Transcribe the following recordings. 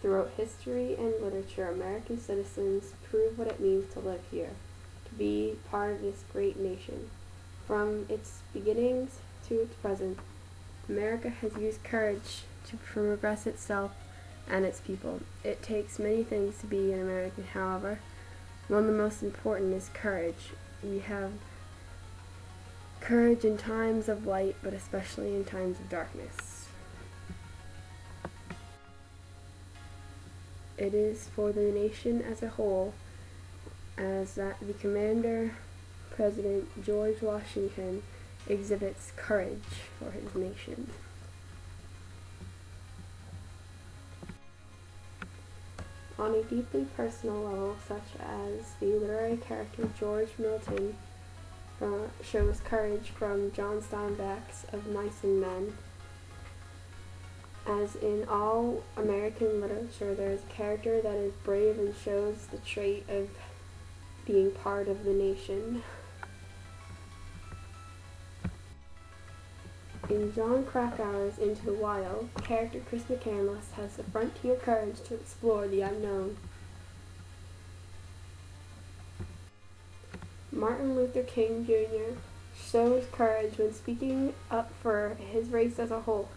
Throughout history and literature, American citizens prove what it means to live here, to be part of this great nation. From its beginnings to its present, America has used courage to progress itself and its people. It takes many things to be an American, however. One of the most important is courage. We have courage in times of light, but especially in times of darkness. It is for the nation as a whole, as that the commander, President George Washington, exhibits courage for his nation. On a deeply personal level, such as the literary character George Milton shows courage from John Steinbeck's Of Mice and Men. As in all American literature, there is a character that is brave and shows the trait of being part of the nation. In John Krakauer's Into the Wild, character Chris McCandless has the frontier courage to explore the unknown. Martin Luther King Jr. shows courage when speaking up for his race as a whole.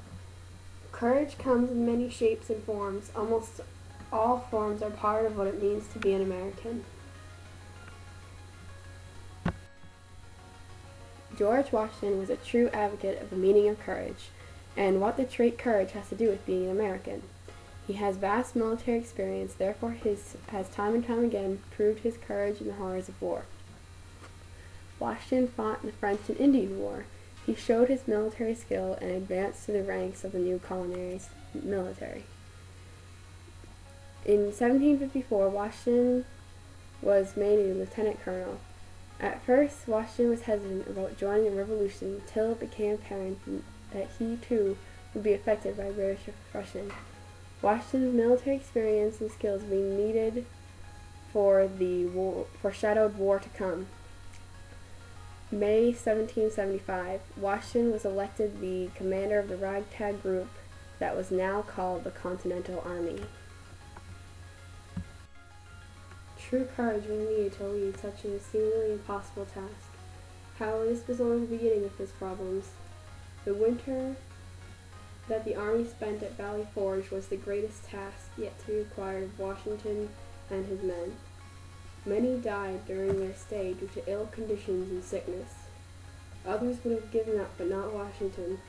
Courage comes in many shapes and forms. Almost all forms are part of what it means to be an American. George Washington was a true advocate of the meaning of courage, and what the trait courage has to do with being an American. He has vast military experience, therefore has time and time again proved his courage in the horrors of war. Washington fought in the French and Indian War. He showed his military skill and advanced to the ranks of the new colonial military. In 1754, Washington was made a lieutenant colonel. At first, Washington was hesitant about joining the revolution until it became apparent that he, too, would be affected by British oppression. Washington's military experience and skills being needed for the foreshadowed war to come. May 1775, Washington was elected the commander of the ragtag group that was now called the Continental Army. True courage was needed to lead such a seemingly impossible task. However, this was only the beginning of his problems. The winter that the army spent at Valley Forge was the greatest task yet to be required of Washington and his men. Many died during their stay due to ill conditions and sickness. Others would have given up, but not Washington.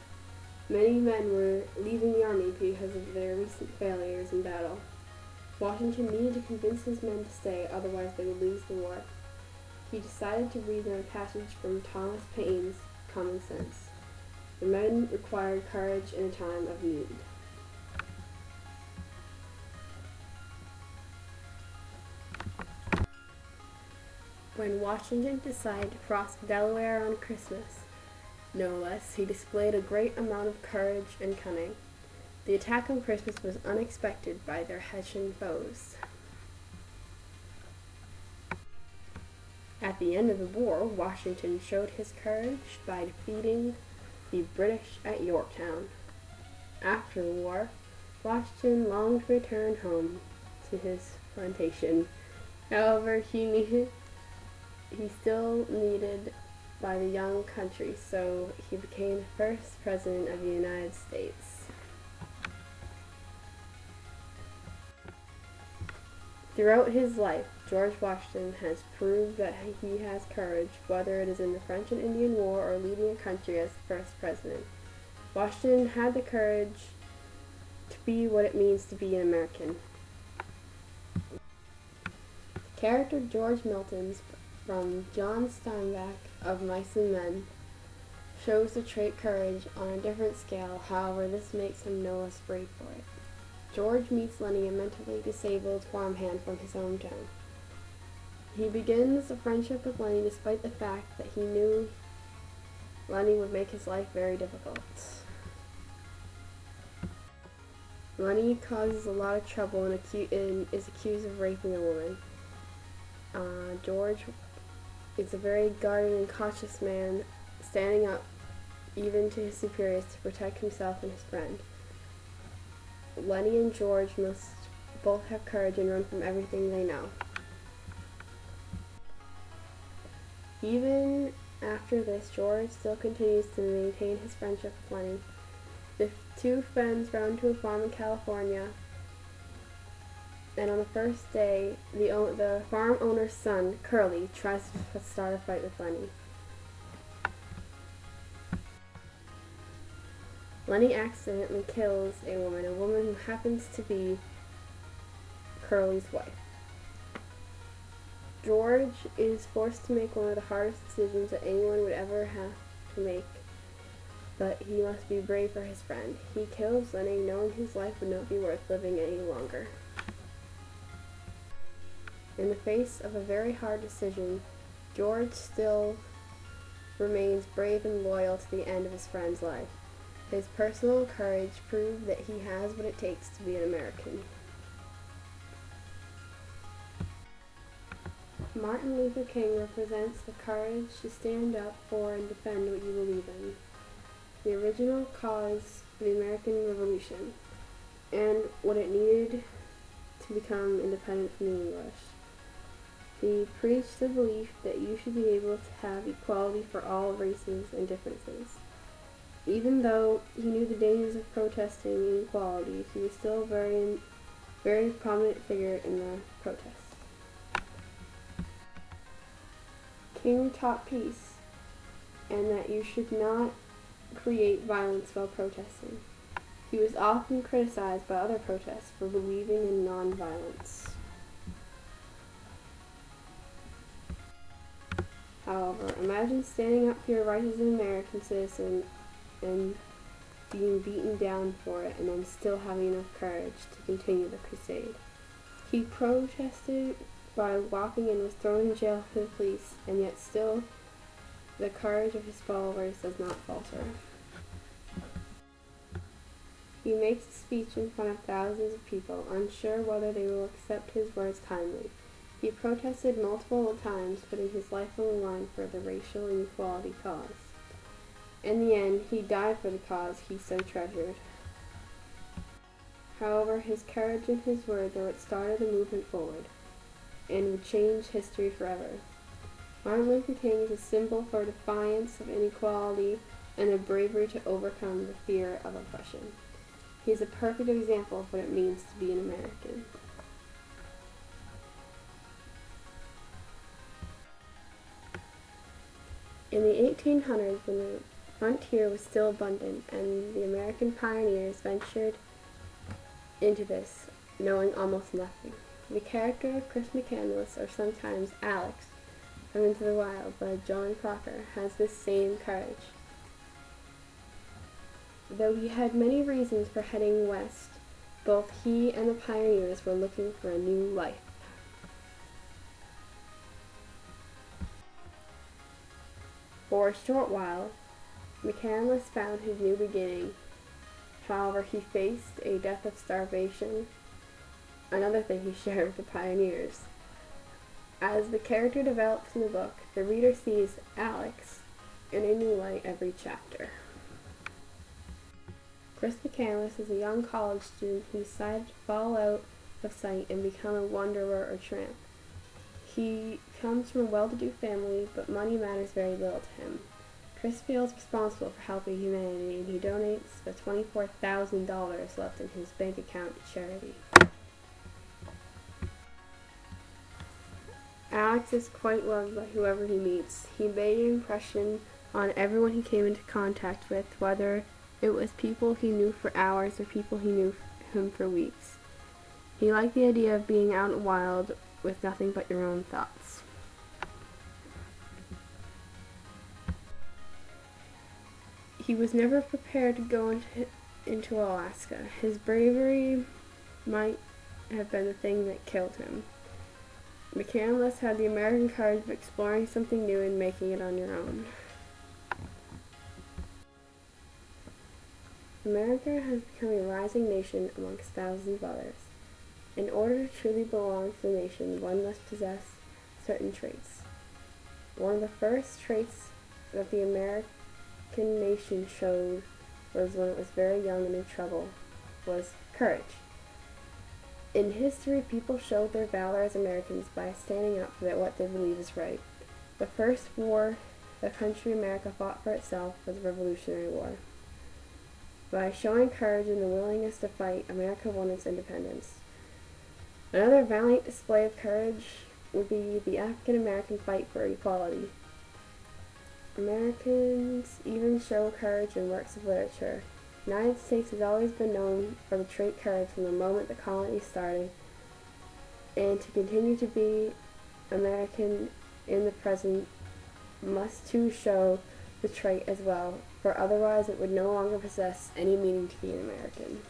Many men were leaving the army because of their recent failures in battle. Washington needed to convince his men to stay, otherwise they would lose the war. He decided to read them a passage from Thomas Paine's Common Sense. The men required courage in a time of need. When Washington decided to cross Delaware on Christmas, no less, he displayed a great amount of courage and cunning. The attack on Christmas was unexpected by their Hessian foes. At the end of the war, Washington showed his courage by defeating the British at Yorktown. After the war, Washington longed to return home to his plantation. However, he still needed by the young country, so he became the first president of the United States. Throughout his life, George Washington has proved that he has courage, whether it is in the French and Indian War or leading a country as the first president. Washington had the courage to be what it means to be an American. The character George Milton's from John Steinbeck Of Mice and Men shows the trait courage on a different scale, however this makes him no less brave for it. George meets Lenny, a mentally disabled farmhand from his hometown. He begins a friendship with Lenny despite the fact that he knew Lenny would make his life very difficult. Lenny causes a lot of trouble and is accused of raping a woman. George is a very guarded and cautious man, standing up even to his superiors to protect himself and his friend. Lenny and George must both have courage and run from everything they know. Even after this, George still continues to maintain his friendship with Lenny. The two friends go to a farm in California, and on the first day, the farm owner's son, Curly, tries to start a fight with Lenny. Lenny accidentally kills a woman who happens to be Curly's wife. George is forced to make one of the hardest decisions that anyone would ever have to make, but he must be brave for his friend. He kills Lenny knowing his life would not be worth living any longer. In the face of a very hard decision, George still remains brave and loyal to the end of his friend's life. His personal courage proved that he has what it takes to be an American. Martin Luther King represents the courage to stand up for and defend what you believe in, the original cause of the American Revolution, and what it needed to become independent from the English. He preached the belief that you should be able to have equality for all races and differences. Even though he knew the dangers of protesting inequality, he was still a very prominent figure in the protests. King taught peace, and that you should not create violence while protesting. He was often criticized by other protests for believing in nonviolence. However, imagine standing up for your rights as an American citizen and being beaten down for it, and then still having enough courage to continue the crusade. He protested by walking and was thrown in jail for the police, and yet still the courage of his followers does not falter. He makes a speech in front of thousands of people, unsure whether they will accept his words kindly. He protested multiple times, putting his life on the line for the racial inequality cause. In the end, he died for the cause he so treasured. However, his courage and his words are what started the movement forward, and would change history forever. Martin Luther King is a symbol for defiance of inequality and a bravery to overcome the fear of oppression. He is a perfect example of what it means to be an American. In the 1800s, when the frontier was still abundant and the American pioneers ventured into this, knowing almost nothing, the character of Chris McCandless, or sometimes Alex, from Into the Wild by John Crocker, has this same courage. Though he had many reasons for heading west, both he and the pioneers were looking for a new life. For a short while, McCandless found his new beginning. However, he faced a death of starvation, another thing he shared with the pioneers. As the character develops in the book, the reader sees Alex in a new light every chapter. Chris McCandless is a young college student who decided to fall out of sight and become a wanderer or tramp. He comes from a well-to-do family, but money matters very little to him. Chris feels responsible for helping humanity, and he donates the $24,000 left in his bank account to charity. Alex is quite loved by whoever he meets. He made an impression on everyone he came into contact with, whether it was people he knew for hours or people he knew him for weeks. He liked the idea of being out in the wild with nothing but your own thoughts. He was never prepared to go into Alaska. His bravery might have been the thing that killed him. McCandless had the American courage of exploring something new and making it on your own. America has become a rising nation amongst thousands of others. In order to truly belong to the nation, one must possess certain traits. One of the first traits that the American nation showed was when it was very young and in trouble, was courage. In history, people showed their valor as Americans by standing up for what they believe is right. The first war the country America fought for itself was the Revolutionary War. By showing courage and the willingness to fight, America won its independence. Another valiant display of courage would be the African American fight for equality. Americans even show courage in works of literature. The United States has always been known for the trait courage from the moment the colony started, and to continue to be American in the present must too show the trait as well, for otherwise it would no longer possess any meaning to be an American.